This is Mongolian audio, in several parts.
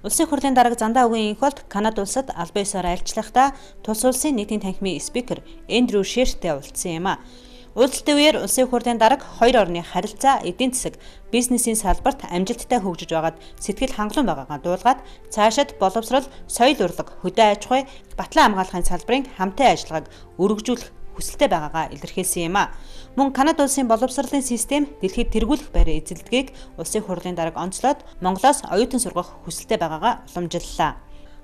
Улсын хурлын дарга Зандаа үгийн инхолд Канада улсад албан ёсоор айлчлахдаа тус улсын нийтийн танхимын спикер Эндрю Шертэй уулзсан юм а. Уулзалтын үеэр улсын хурлын дарга хоёр орны харилцаа, эдийн засаг, бизнесийн салбарт амжилттай хөгжиж байгаад сэтгэл хангалуун байгаагаа дуулгаад цаашид боловсрол, соёл урлаг, хөдөө аж ахуй, батлан хамгаалахын салбарын хамтын ажиллагааг өргөжүүлэх хүсэлтэй байгаагаа илэрхийлсэн юм а. Мөн Канада улсын боловсролын систем дэлхийд тэргүүлэх байраа эзэлдгийг улсын хурлын дарга онцлоод Монголоос оюутан сургах хүсэлтэй байгаагаа уламжиллаа.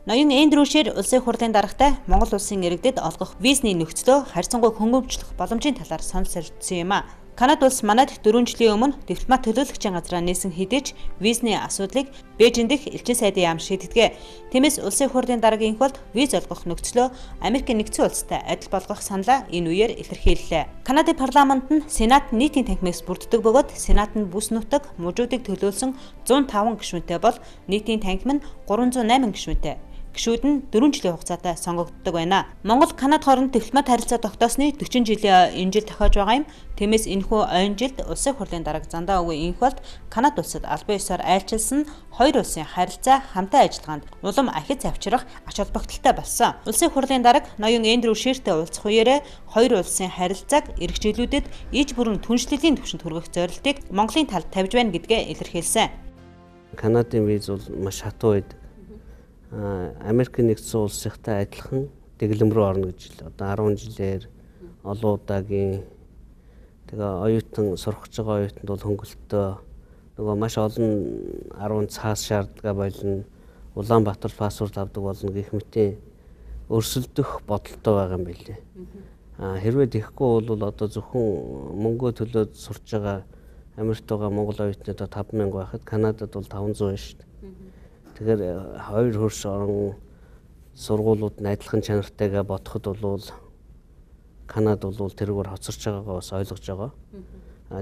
Ноён Эндрю Шер улсын хурлын даргатай Монгол улсын иргэдэд олгох визний нөхцлөө харьцангуй хөнгөвчлөх боломжийн талаар санал солилцсон юм а. Канада улс манайд 4 жилийн өмнө дипломат төлөөлөгчийн газраа нээсэн хэдий ч визний асуудлыг Бээжин дэх элчин сайдын яам шийддэг. Тиймээс улсын хурлын даргагийн инхолд виз олгох нөхцлөө Америкийн нэгдсэн улстай адил болгох саналаа энэ үеэр илэрхийллээ. Канадын парламент нь Сенат нийтийн танхимаас бүрддэг бөгөөд Сенат нь бүс нутаг мужуудыг төлөөлсөн 105 гишүүнтэй бол нийтийн танхим нь 308 гишүүнтэй. Гишүүд нь 4 жилийн хугацаатай сонгогддог байна. Монгол Канада хооронд дипломат харилцаа тогтоосны 40 жилийн энэ жил тохиож байгаа юм. Тиймээс энэхүү ойн жилд улсын хурлын дарга Зандаа үгийн инхолд Канада улсад албан ёсоор айлчилсан хоёр улсын харилцаа хамтаа ажиллагаанд улам ахиц авчрах ач холбогдолтой болсон. Улсын хурлын дарга ноён Эндрю Шертэй уулзах үеэрээ хоёр улсын харилцааг эрхчлүүлүүдэд иж бүрэн түншлэлийн түвшинд хүргэх зорилтыг Монголын талд тавьж байна гэдгээ илэрхийлсэн. Канадын виз бол маш хатуу байдаг. Америкийн нэгдсэн улсынхтай адилхан дэглэм рүү орно гэж одоо 10 жилээр олон удаагийн тэгээ оюутан сурах гэж байгаа оюутанд бол хөнгөлөлтөө нөгөө маш олон 10 цаас шаардлагаа болно. Улаанбаатар паспорт авдаг болно гэх мэтийн өрсөлдөх бодолтой байгаа юм билээ. Хэрвээ тэгэхгүй бол одоо зөвхөн мөнгөө төлөөд сурч байгаа Америкт байгаа монгол оюутнууд 5,000 байхад Канадад бол 500 байна шүү дээ. Тэгэхээр хоёр хөрш орон сургуулиуд нь адилхан чанартайгаа бодоход бол Канада бол тэргээр хоцорч байгаагаа бас ойлгож байгаа.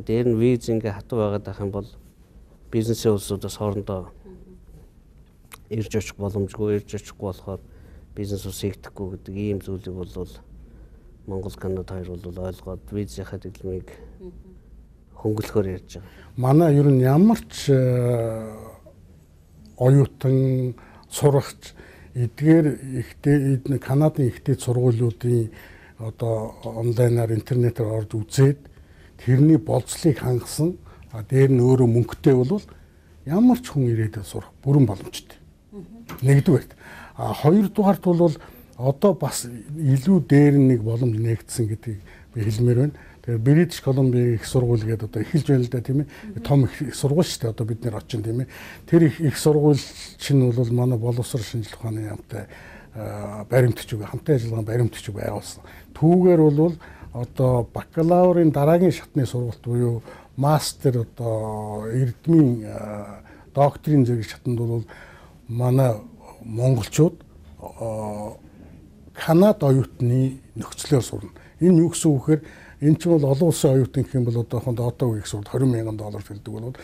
Дээр нь виз ингээ хатуу байгаад байх юм бол бизнесийн улсуудаас хоорондоо ирж очих боломжгүй, ирж очихгүй болохоор бизнес ус хийгдэхгүй гэдэг ийм зүйлийг бол Монгол Канада хоёр бол ойлгоод визийнхаа дэглэмийг хөнгөлөхөөр ярьж байгаа. Манай ер нь ямар ч оюутан сурагч эдгээр ихтэй Канадын ихтэй сургуулиудын одоо онлайнаар интернетээр орж үзээд тэрний болцлыг хангасан дээр нь өөрөө мөнгөтэй бол ямар ч хүн ирээд сурах бүрэн боломжтой. Нэгдүгээр. Хоёрдугаарт бол одоо бас илүү дээр нэг боломж нээгдсэн гэдгийг би хэлмээр байна. Тэгээ Бритиш Колумбийн их сургууль гэдэг одоо эхэлж байна л да тийм ээ. Том их сургууль шүү дээ одоо бид нэр очин тийм ээ. Тэр их сургууль чинь бол манай боловсрол шинжилгээ ухааны яамтай баримтч үг хамтын ажиллагааны баримтч үг байгуулсан. Түүгээр бол одоо бакалаврын дараагийн шатны сургалт буюу мастер одоо эрдмийн докторийн зэрэг шатанд бол манай монголчууд Канада оюутны нөхцлөөр сурна. Энэ юу гэсэн үг вэ? Энэ чинь бол олон улсын оюутан гэх юм бол одоогийн их сурд $20,000 төлдөг бол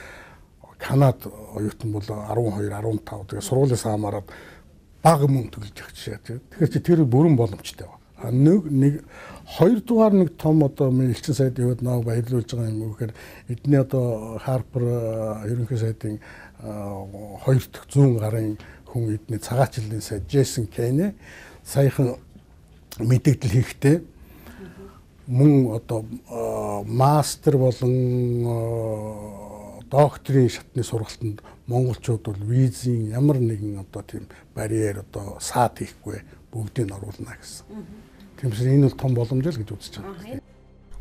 Канада оюутан бол 12, 15 тэгээ сургуулиас хамаарат бага мөнгө төлж явах жишээ. Тэгэхээр чи тэр бүрэн боломжтой байна. Нэг хоёрдугаар нэг том одоо элчин сайд яваад наа баярлуулж байгаа юм гэхээр эдний одоо Харпер ерөнхий сайдын 2 дахь 100 гарын хүн эдний цагаачлалын сайд Джейсон Кейне саяхан мэдээлэл хийхдээ мөн одоо мастер болон докторийн шатны сургалтанд монголчууд бол визийн ямар нэгэн одоо тийм барьер одоо саад хийхгүй бүгдийг нь оруулна гэсэн. Тиймээс энэ бол том боломж л гэж үзэж байна.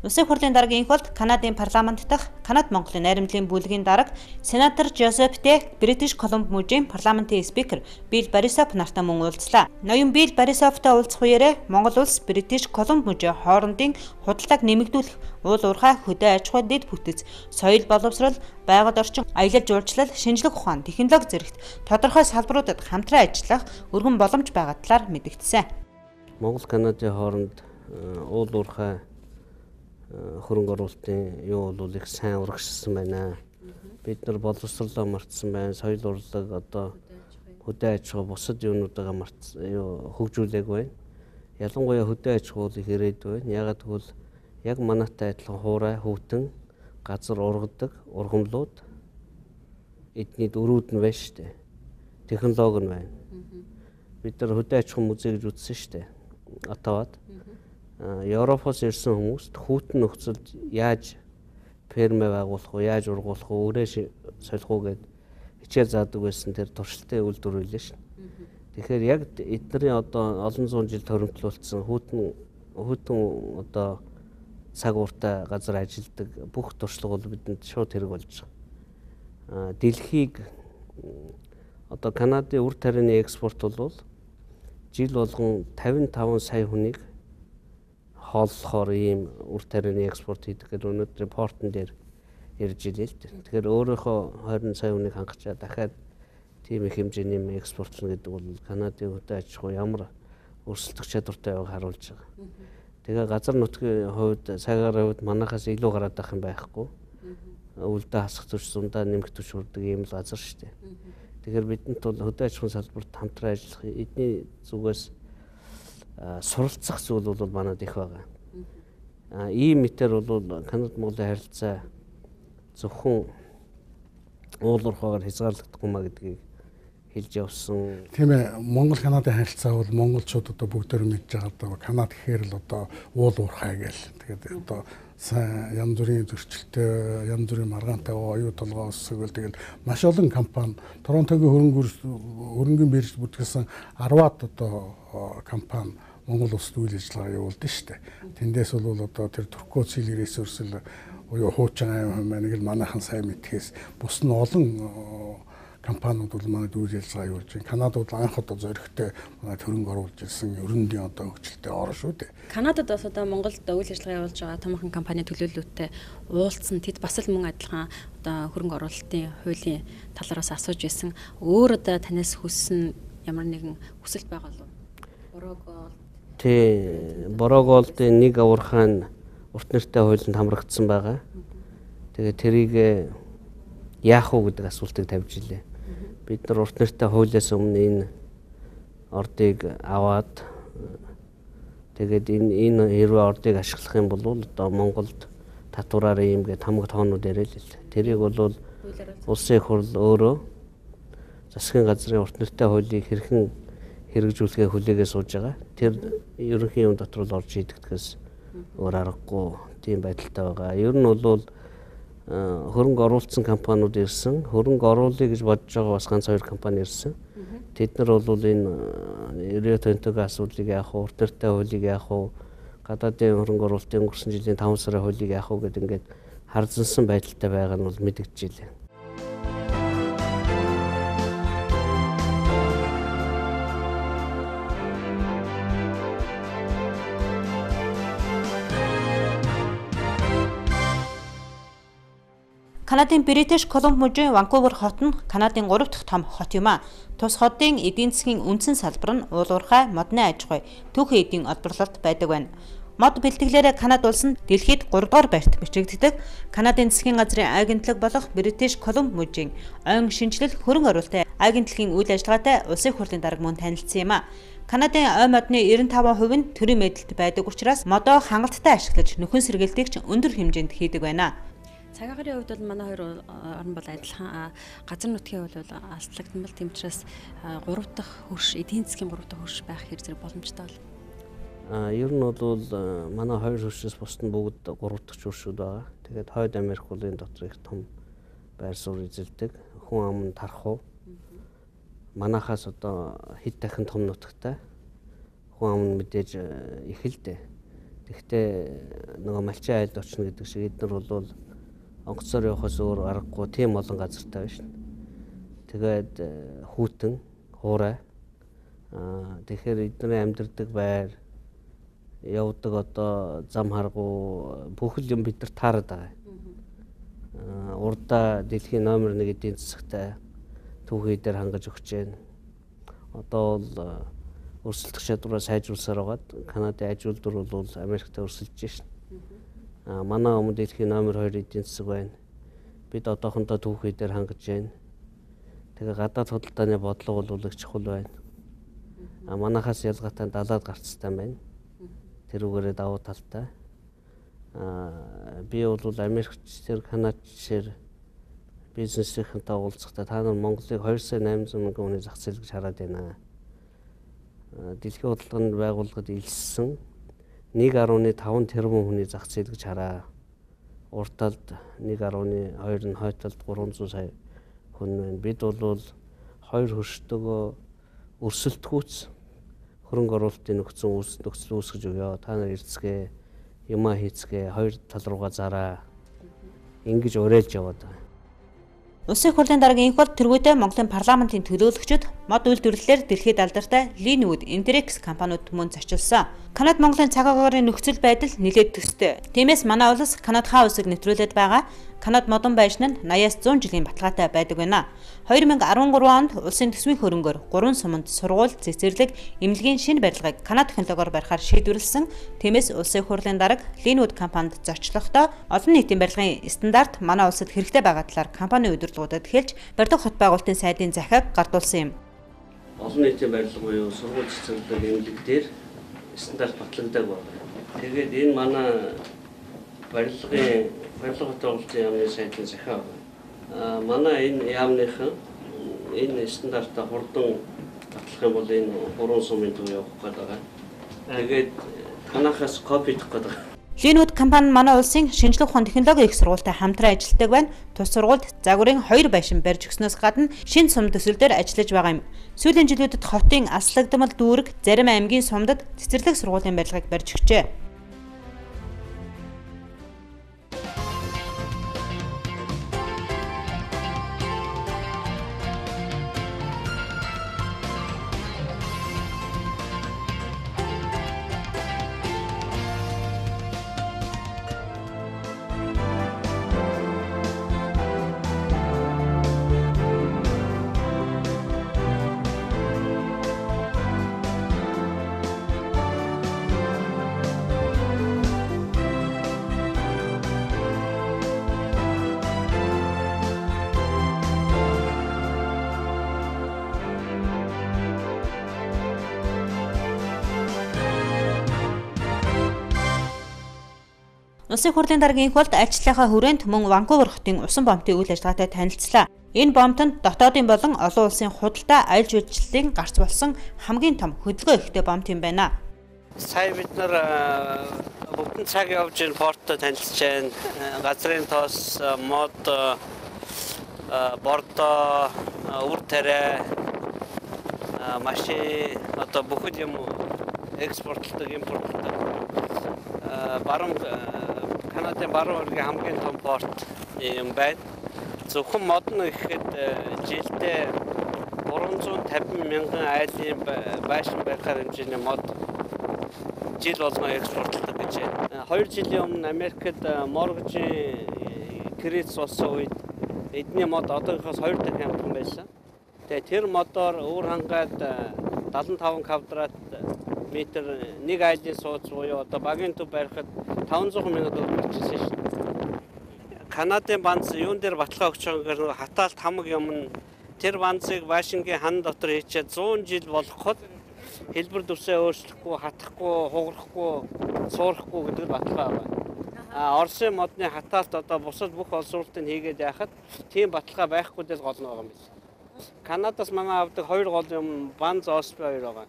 Улсын хурлын даргагийн инхолд Канадын парламент дахь Канада-Монголын найрамдлын бүлгийн дарга сенатор Жозеф Дэ Бритиш Колумб мужийн парламентын спикер Билл Борисов нартай мөн уулзлаа. Ноён Билл Борисовтой уулзах үеэрээ Монгол улс Бритиш Колумб мужийн хоорондын худалдааг нэмэгдүүлэх, уул уурхай, хөдөө аж ахуй, дэд бүтэц, соёл боловсрол, байгаль орчин, аялал жуулчлал, шинжлэх ухаан, технологи зэрэгт тодорхой салбаруудад хамтран ажиллах өргөн боломж байгаа талаар мэдэгдсэн. Монгол Канадын хооронд уул уурхай хөрөнгө оруулалтын юу бол их сайн урагшилсан байна. Бид нар боловсролоо мартсан байна. Соёл урлаг одоо хөдөө аж ахуй бусад юунуудаа хөгжүүлээгүй байна. Ялангуяа хөдөө аж ахуйг ирээд байна. Ягаад гэвэл яг манайтай адилхан хуурай, хөвтөн, газар ургадаг, ургамлууд эдний дөрүүд нь байна шүү дээ. технологи нь байна. Бид нар хөдөө аж ахуйн музей гэж үзсэн шүү дээ. Оттавад. Европоос ирсэн хүмүүст хүүтэн нөхцөлд яаж фермэ байгуулах уу, яаж ургуулах уу, өрөө солих уу гэд хичээл заадаг байсан тэр туршилтын үйлдвэр үйлээ шин. Тэгэхээр яг эднэрийн одоо олон зуун жил торимтлуулсан хүүтэн одоо цаг ууртай газар ажилладаг бүх туршлага бол бидэнд шууд хэрэг болж байгаа. Дэлхийг одоо Канадын үр тарианы экспорт бол жил болгон 55 сая хүнийг хооллохоор ийм үр тарианы экспорт хийдэг гэдэг өнөөдөр портон дээр ирж илээ л дээ. Тэгэхээр өөрөөхөө 20 сая хүнийг хангачаа дахиад тийм их хэмжээний экспортлно гэдэг бол Канадын хөдөө аж ахуй ямар өрсөлдөх чадвартай байгааг харуулж байгаа. Тэгээ газар нутгийн хувьд цагаараа хувьд манайхаас илүү гараад байх юм байхгүй. Үлдээ хасах төвч зундаа нэмэх төвч хүрдэг ийм л газар шүү дээ. Тэгэхээр бидэнд бол хөдөө аж ахуйн салбарт хамтран ажиллах эдний зүгээс суралцах зүйл бол манад их байгаа. Ийм мэтэр бол Канада Монголын харилцаа зөвхөн уулуурхаагаар хязгаарлагдахгүй маа гэдгийг хэлж явсан. Тийм ээ, Монгол Канадын харилцаа бол монголчууд одоо бүгдээр мэдж байгаа даа. Канад гэхээр л одоо уулуурхай гээл. Тэгээд одоо сайн янз бүрийн зөрчилтэй, янз бүрийн маргаантай оюу толгоос тэгэл тэгэл маш олон компани Торонтогийн хөрөнгөний бирж бүтгсэн 10-аад одоо компани Монгол улсад үйл ажиллагаа явуулдаг шүү дээ. Тэндээс бол одоо тэр Туркоцил ресурсл буюу хуучин аймаг маань нэг л манайхан сайн мэдхээс бус нь олон компаниуд бол манайд үйл ажиллагаа явуулж байна. Канадад бол анх одоо зоригтой манайд хөрөнгө оруулж ирсэн ерөнхий одоо хөгжилтэй орн шүү дээ. Канадад бас одоо Монголд үйл ажиллагаа явуулж байгаа томхон компани төлөөлөлтөд уулзсан тэд бас л мөн адилхан одоо хөрөнгө оруулалтын хуулийн талаараас асууж байсан. Өөр одоо танаас хүссэн ямар нэгэн хүсэлт байгаа болов уу? Борооголдын нэг авархан урт нэртэй хуулинд хамрагдсан байгаа. Тэгээд тэрийг яах вэ гэдэг асуултыг тавьж илээ. Бид нар урт нэртэй хуулиас өмнө энэ ордыг аваад тэгээд энэ хэрвээ ордыг ашиглах юм бол одоо Монголд татвараар ийм гээд хамаг тоонууд яриа л л. Тэрийг бол улсын их хурл өөрөө засгийн газрын урт нэртэй хуулийг хэрхэн хэрэгжүүлэхээ хүлээгээ сууж байгаа. Тэр ерөнхий юм дотор л орж идэгдгээс өөр аргагүй тийм байдалтай байгаа. Ер нь бол хөрөнгө оруулсан компаниуд ирсэн. Хөрөнгө оруулъя гэж бодож байгаа бас ганц 2 компани ирсэн. Тэд нар бол энэ 90-ийн асуудлыг яах вэ? Урт нэртэй хуулийг яах вэ? Гадаадын хөрөнгө оруулалтын өнгөрсөн жилийн 5 сарын хуулийг яах вэ гэдэг ингээд харзансан байдалтай байгаа нь бол мэдэгдэж байна. Канадын Бритиш Колумб мужийн Ванкувер хот нь Канадын 3 дахь том хот юм а. Тус хотын эдийн засгийн үндсэн салбар нь уулуурхай, модны аж ахуй, түүхэн эдийн олборлолт байдаг байна. Мод бэлтгэлээрээ Канада улс нь дэлхийд 3 дугаар байрт бичигддэг. Канадын засгийн газрын агентлаг болох Бритиш Колумб мужийн ойн шинжилэл хөрөнгө оруулалтын агентлагийн үйл ажиллагаатай улсын хурлын дарга мөн танилцсан юм а. Канадын ой модны 95% нь төрийн мэдэлд байдаг учраас модоо хангалттай ашиглаж нөхөн сэргээлтийг ч өндөр хэмжээнд хийдэг байна. Цаг агарын хувьд бол манай хоёр орн бол адилхан газар нутгийн хувьд бол алслагдсан бол тийм учраас 3 дахь хөрш эдийн засгийн 3 дахь хөрш байх хэрэг зэрэг боломжтой бол. Ер нь бол манай хоёр хөршөөс бусд нь бүгд 3 дахь хөршүүд байгаа. Тэгээд Хойд Америк бол энэ дотор их том байр суурь эзэлдэг. Хүн ам нь тархуу. Манайхаас одоо хэд дахин том нутагтай. Хүн ам нь мэдээж их л дээ. Тэгэхдээ нөгөө малчин айлд очно гэдэг шиг эдгээр бол онгоцоор явахаас өөр аргагүй тийм олон газартай байна шин. Тэгээд хүүтэн, хуурай. Тэгэхээр эдний амьдардаг байр, явдаг одоо зам харгуу бүх л юм бид нар таарад байгаа. Урдаа дэлхийн номер 1 эдийн засагтай түүхий дээр хангаж өгч байна. Одоо бол өрсөлдөх чадвараа сайжруулсаар байгаад Канадын аж үйлдвэр бол Америкт өрсөлдөж шин. Манай өмнө дэлхийн номер 2 эдийн засаг байна. Бид одоохондоо түүхий дээр хангаж байна. Тэгээ гадаад худалдааны бодлого бол их чухал байна. Манайхаас ялгаатай далаад гарцтай байна. Тэрүүгээрээ давуу талтай. Би бол Америкчдэр, Канадчдэр бизнесийнхэнтэй уулзахдаа та нар Монголыг 2 сая 800 мянган хүний зах зээл гэж хараад байна. Дэлхийн худалдааны байгууллагад илссэн 1.5 тэрбум хүний зах зээл гэж хараа. Урт талд 1.2 нь хойд талд 300 сая хүн байна. Бид бол 2 хөршдөгөө өрсөлдөхүүц хөрөнгө оруулалтын нөхцөл үүсгэж өгөө. Та нар ирцгээ, юмаа хийцгээ, 2 тал руугаа зараа. Ингэж уриалж яваад байна. Улсын хурлын дарга инх бол тэргүүтээ Монголын парламентын төлөөлөгчид мод үйлдвэрлэлээр дэлхийд алдартай Linwood Indrex компаниуд мөн зочилсон. Канад Монголын цаг агаарын нөхцөл байдал нэлээд төстэй. Тиймээс манай улс Канадхаа улсыг нэвтрүүлээд байгаа Канад модон байшин нь 80-аас 100 жилийн баталгаатай байдаг байна. 2013 онд улсын төсвийн хөрөнгөөр 3 суманд сургууль, цэцэрлэг, эмнэлгийн шинэ барилгыг Канад технологиор барихаар шийдвэрлсэн. Тиймээс улсын хурлын дарга Linwood компанид зочлохдоо олон нийтийн барилгын стандарт манай улсад хэрэгтэй байгаа талаар компани удирдлагуудад хэлж барилга хот байгуулалтын сайдын захиаг гардуулсан юм. Олон нийтийн барилга буюу сургууль, цэцэрлэг, эмнэлэг дээр стандарт батлагддаг байна. Тэгээд энэ манай барилга хот байгуулалтын яамны сайдын захиа байна. Манай энэ яамныхан энэ стандартаа хурдан батлах юм бол энэ 3 сумын төв явах гэдэг байгаа. Тэгээд танахаас копидох гэдэг. Linwood компани манай улсын шинжлэх ухааны технологийн их сургуультай хамтран ажилладаг байна. Тус сургуульд загварын 2 байшин барьж өгснөөс гадна шинэ сум төсөл дээр ажиллаж байгаа юм. Сүүлийн жилүүдэд хотын Аслагдмал дүүрэг, зарим аймгийн сумдад цэцэрлэг сургуулийн барилгыг барьж өгчээ. Улсын хурлын дарга инх болд альчлалынхаа хүрээнд мөн Ванкувер хотын усан бомбын үйл ажиллагаатай танилцлаа. Энэ бомбтод дотоодын болон олон улсын худалдаа аюул жуулчлалын гарц болсон хамгийн том хөдөлгөөн ихтэй бомб юм байна. Сая бид нар бүгд цаг явж ин портод танилцж байна. Газрын тоос, мод, бордо, үр тариа, машин одоо бүхэл юм экспортлдог, импортлдог. Баруун Канадын баруун өргөний хамгийн том порт юм байна. Зөвхөн мод нь ихэд жилдээ 350 мянган айлын байшин барихаар хэмжээний мод жил болгон экспортлдог гэж байна. 2 жилийн өмнө Америкт моргжийн кризис болсон үед эдний мод одоогоос 2 дахин амтхан байсан. Тэгээ тэр модоор өөр хангаад 75 квадрат метр нэг айлын сууц буюу одоо багийн төв барихад 500 мянга доллар төлсөн шин. Канадын банц юун дээр баталгаа өгч байгаа хатаалт хамаг юм нь тэр банцыг Вашингтон хан дотор хийчихэд 100 жил болоход хэлбэр дүрсээ өөрчлөхгүй, хатахгүй, хугарахгүй, суурахгүй гэдэг баталгаа байна. Оросын модны хатаалт одоо бусад бүх улс орнуудыг хийгээд яхад тийм баталгаа байхгүй дээр гол нь байгаа юм байна. Канадаас манай авдаг 2 гол юм банц ОСП 2 байгаа.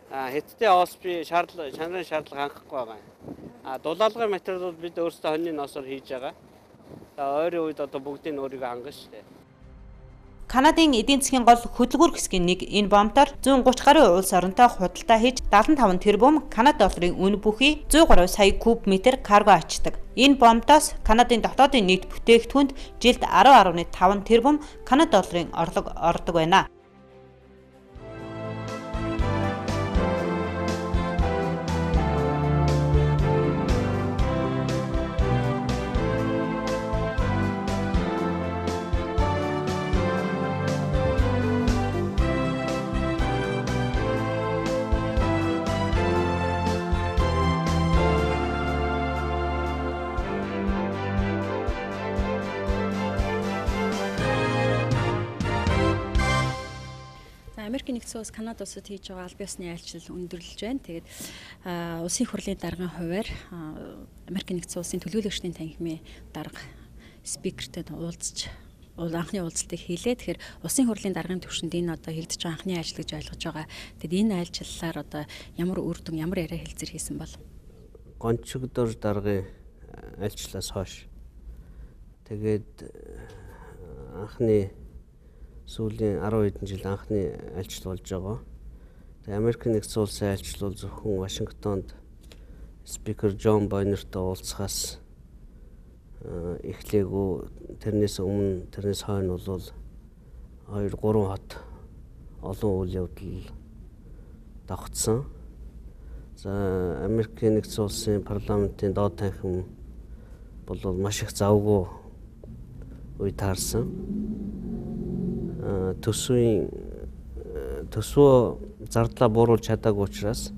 Хятадын ОСП чанарын шаардлага хангахгүй байгаа. Дулаалгын материалууд бид өөрсдөө хоньны носоор хийж байгаа. Ойрын үед одоо бүгдийг өөрийгөө хангана шүү дээ. Канадын эдийн засгийн гол хөдөлгүүр хэсгийн нэг энэ бомбоор 130 гаруй улс оронтой худалдаа хийж 75 тэрбум Канада долларын үн бүхий 103 сая куб метр карго ачдаг. Энэ бомбоос Канадын дотоодын нийт бүтээгдэхүүнд жилд 10.5 тэрбум Канада долларын орлого ордог байна. Америкийн нэгдсэн улс Канада улсад хийж байгаа албан ёсны айлчлал өндөрлөж байна. Тэгээд улсын хурлын даргын хуваар Америкийн нэгдсэн улсын төлөөлөгчдийн танхимын дарга спикертэй уулзч анхны уулзалтыг хийлээ. Тэгэхээр улсын хурлын даргын түвшинд энэ одоо хийгдэж байгаа анхны ажил гэж ойлгож байгаа. Тэгэд энэ айлчлалаар одоо ямар үр дүн, ямар яриа хэлцэр хийсэн бол? Гончигдор даргын айлчлалаас хойш тэгээд анхны сүүлийн 10 хэдэн жил анхны айлчлал болж байгаа. Тэгээд Америкийн нэгдсэн улсын айлчлал зөвхөн Вашингтонд спикер Джон Бойнертой уулзахаас эхлэегүй. Тэрнээс өмнө тэрнээс хойно бол 2-3 хот олон үйл явдал давхцсан. За Америкийн нэгдсэн улсын парламентын доод танхим бол маш их завгүй үе таарсан. Төсвөө зардлаа бууруулж чадаагүй учраас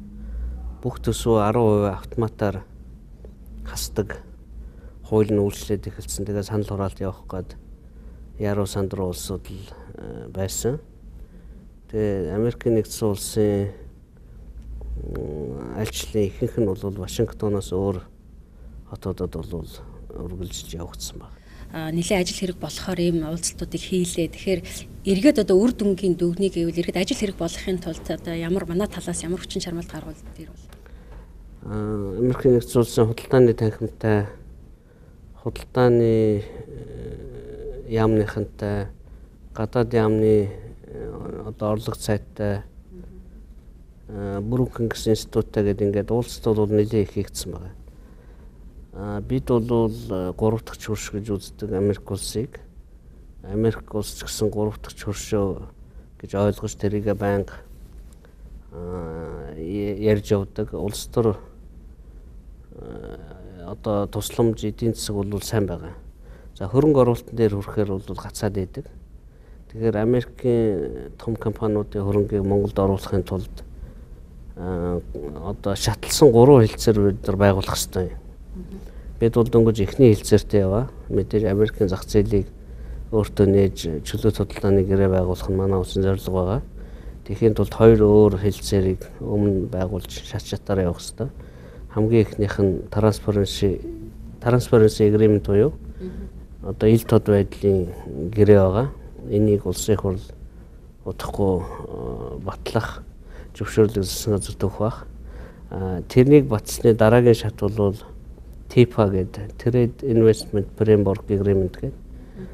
бүх төсвөө 10% автоматар хасдаг хууль нь үйлчлээд эхэлсэн. Тэгээ санал хураалт явах гээд яруу сандруу улсууд л байсан. Тэгээ Америкийн нэгдсэн улсын айлчлалын ихэнх нь бол Вашингтоноос өөр хотуудад бол үргэлжлэж явагдсан байна. Нэлээд ажил хэрэг болохоор ийм уулзалтуудыг хийлээ. Тэгэхээр эргээд одоо үр дүнгийн дүгнийг гэвэл эргээд ажил хэрэг болохын тулд одоо ямар манай талаас ямар хүчин чармайлт гаргуул дээр бол Америкийн нэгдсэн улсын худалдааны танхимтай худалдааны яамныхантай гадаад яамны одоо орлого цайттай Brookings институттай гэдэг ингээд уулзалтууд бол нэлээд их хийгдсэн байна. Бид бол 3 дахь хөрш гэж үздэг Америк улсыг. Америк улс ч гэсэн 3 дахь хөршөө гэж ойлгож тэрийг байнга ярьж явдаг. Улс төр одоо тусламж эдийн засаг бол сайн байгаа. За хөрөнгө оруулалтын дээр хүрэхээр бол гацаад байдаг. Тэгэхээр Америкийн том компаниудын хөрөнгийг Монголд оруулахын тулд одоо шатлсан 3 хэлцээр бид нар байгуулах хэрэгтэй. Бид бол дөнгөж эхний хэлцээртэй яваа. Мэдээж Америкийн зах зээлийг өөртөө нээж чөлөө судалгааны гэрээ байгуулах нь манай улсын зорилго байгаа. Тэгэхийн тулд 2 өөр хэлцээрийг өмнө байгуулж шатаараа явах хэрэгтэй. Хамгийн ихнийх нь Transparency Agreement буюу одоо ил тод байдлын гэрээ байгаа. Энийг улсын хурл удахгүй батлах зөвшөөрлөг зөвтгөх байх. Тэрнийг батсны дараагийн шат бол TIPA гэдэг Trade Investment Framework Agreement гэдэг.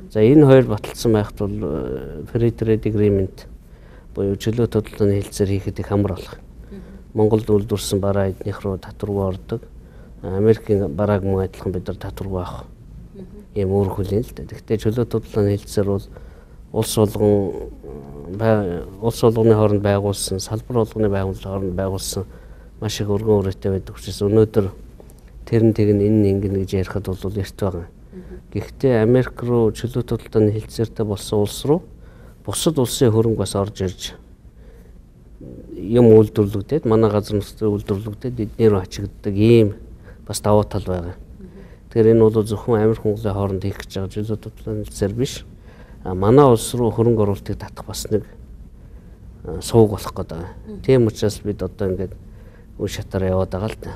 За энэ хоёр баталсан байхад бол Free Trade Agreement буюу чөлөө тодорхойлолтын хэлцээр хийхэд их амар болох. Монголд үйлдвэрсэн бараа эднийх рүү татваргүй ордог. Америкийн барааг мөн адилхан бид нар татваргүй авах юм өөр хүлээн л дээ. Гэхдээ чөлөө тодорхойлолтын хэлцээр бол улс болгоны хооронд байгуулсан, салбар болгоны байгууллагын хооронд байгуулсан маш их өргөн үрээтэй байдаг учраас өнөөдөр тэр нь тэг энэ ингэнэ гэж ярихад бол эрт байгаа. Гэхдээ Америк руу чөлөө тодорхойлолтын хэлцээртэй болсон улс руу бусад улсын хөрөнгө бас орж ирж юм үйлдвэрлэгдээд манай газар нутгийн үйлдвэрлэгдээд эднэр рүү хачигддаг ийм бас давуу тал байгаа. Тэгэхээр энэ бол зөвхөн Америк Монголын хооронд хийх гэж байгаа чөлөө тодорхойлолтын хэлцээр биш. Манай улс руу хөрөнгө оруулалтыг татах бас нэг сууг болох гэдэг. Тийм учраас бид одоо ингээд үе шатаараа яваад байгаа л да.